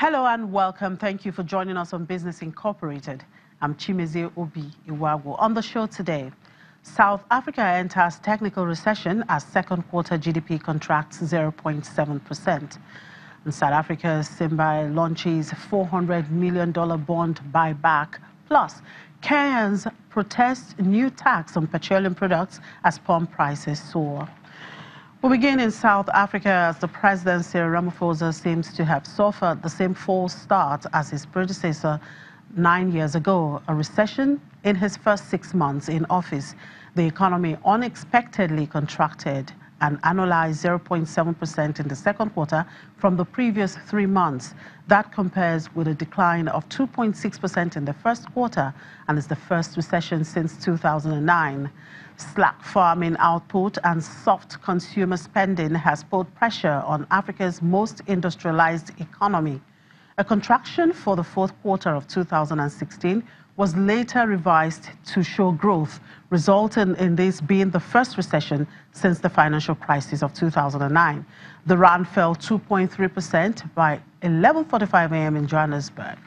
Hello and welcome. Thank you for joining us on Business Incorporated. I'm Chimeze Obi Iwago. On the show today, South Africa enters technical recession as second quarter GDP contracts 0.7%. And South Africa's Simba launches $400 million bond buyback. Plus, Kenyans protest new tax on petroleum products as pump prices soar. We begin in South Africa as the President Cyril Ramaphosa seems to have suffered the same false start as his predecessor 9 years ago, a recession in his first 6 months in office. The economy unexpectedly contracted and annualized 0.7% in the second quarter from the previous 3 months. That compares with a decline of 2.6% in the first quarter and is the first recession since 2009. Slack farming output and soft consumer spending has put pressure on Africa's most industrialized economy. A contraction for the fourth quarter of 2016 was later revised to show growth, resulting in this being the first recession since the financial crisis of 2009. The rand fell 2.3% by 11:45 a.m. in Johannesburg.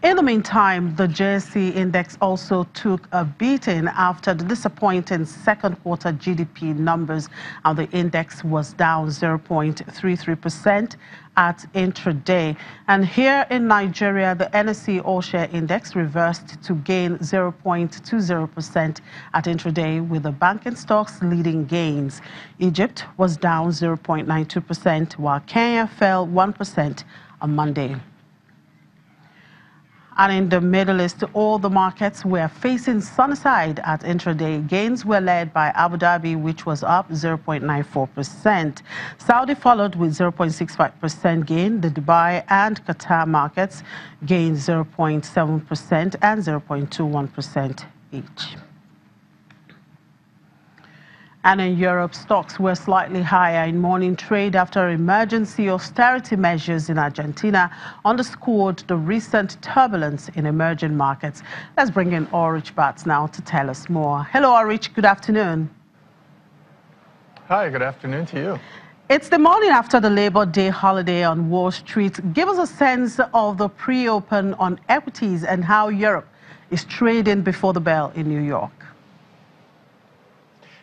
In the meantime, the JSE index also took a beating after the disappointing second quarter GDP numbers, and the index was down 0.33% at intraday. And here in Nigeria, the NSE All-Share Index reversed to gain 0.20% at intraday, with the banking stocks leading gains. Egypt was down 0.92%, while Kenya fell 1% on Monday. And in the Middle East, all the markets were facing sunny side at intraday. Gains were led by Abu Dhabi, which was up 0.94%. Saudi followed with 0.65% gain. The Dubai and Qatar markets gained 0.7% and 0.21% each. And in Europe, stocks were slightly higher in morning trade after emergency austerity measures in Argentina underscored the recent turbulence in emerging markets. Let's bring in Ulrich Barths now to tell us more. Hello, Ulrich. Good afternoon. Hi, good afternoon to you. It's the morning after the Labor Day holiday on Wall Street. Give us a sense of the pre-open on equities and how Europe is trading before the bell in New York.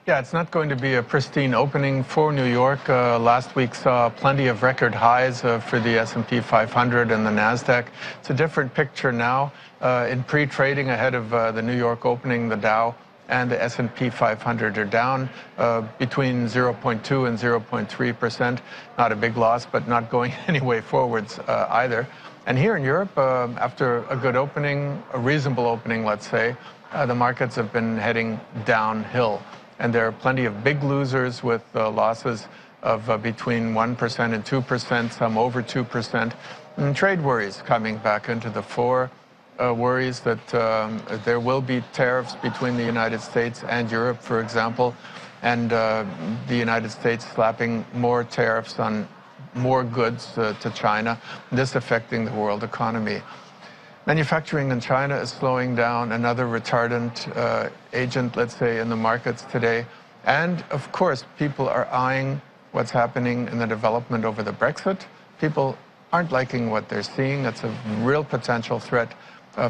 Yeah, it's not going to be a pristine opening for New York. Last week saw plenty of record highs for the S&P 500 and the NASDAQ. It's a different picture now. In pre-trading ahead of the New York opening, the Dow and the S&P 500 are down between 0.2 and 0.3%. Not a big loss, but not going any way forwards either. And here in Europe, after a good opening, a reasonable opening, let's say, the markets have been heading downhill. And there are plenty of big losers with losses of between 1% and 2%, some over 2%. And trade worries coming back into the fore, worries that there will be tariffs between the United States and Europe, for example, and the United States slapping more tariffs on more goods to China, this affecting the world economy. Manufacturing in China is slowing down, another retardant agent, let's say, in the markets today. And of course, people are eyeing what's happening in the development over the Brexit. People aren't liking what they're seeing. It's a real potential threat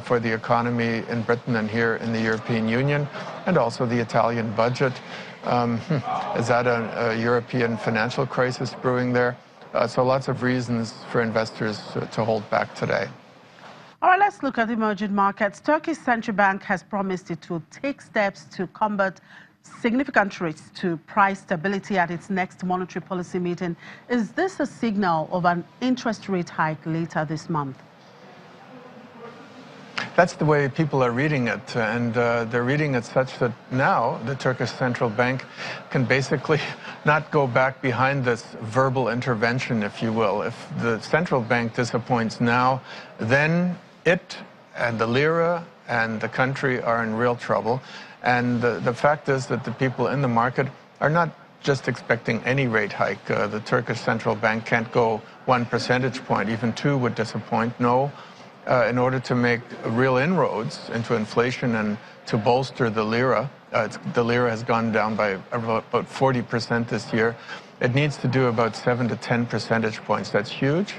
for the economy in Britain and here in the European Union, and also the Italian budget. Is that a European financial crisis brewing there? So lots of reasons for investors to hold back today. All right, let's look at emerging markets. Turkey's central bank has promised it will take steps to combat significant risks to price stability at its next monetary policy meeting. Is this a signal of an interest rate hike later this month? That's the way people are reading it, and they're reading it such that now the Turkish central bank can basically not go back behind this verbal intervention, if you will. If the central bank disappoints now, then it and the lira and the country are in real trouble. And the fact is that the people in the market are not just expecting any rate hike. The Turkish central bank can't go 1 percentage point, even 2 would disappoint. No, in order to make real inroads into inflation and to bolster the lira, the lira has gone down by about 40% this year. It needs to do about 7 to 10 percentage points. That's huge.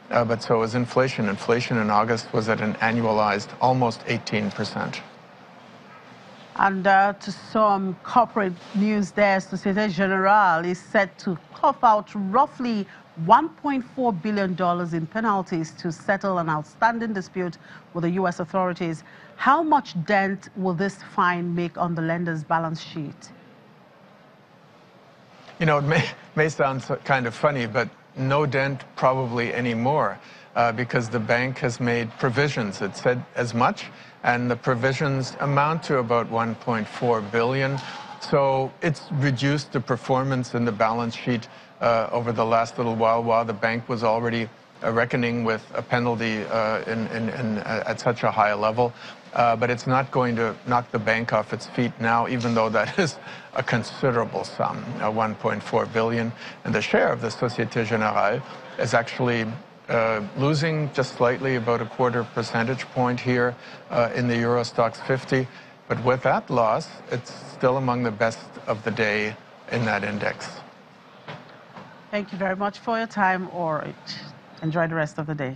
but so is inflation. Inflation in August was at an annualized almost 18%. And to some corporate news there, Société Générale is set to cough out roughly $1.4 billion in penalties to settle an outstanding dispute with the U.S. authorities. How much dent will this fine make on the lender's balance sheet? You know, it may sound kind of funny, but no dent probably anymore, because the bank has made provisions. It said as much, and the provisions amount to about $1.4 billion. So it's reduced the performance in the balance sheet over the last little while the bank was already reckoning with a penalty at such a high level. But it's not going to knock the bank off its feet now, even though that is a considerable sum, $1.4 billion. And the share of the Société Générale is actually losing just slightly, about a quarter percentage point here in the Euro Stoxx 50. But with that loss, it's still among the best of the day in that index. Thank you very much for your time, Ulrich. Enjoy the rest of the day.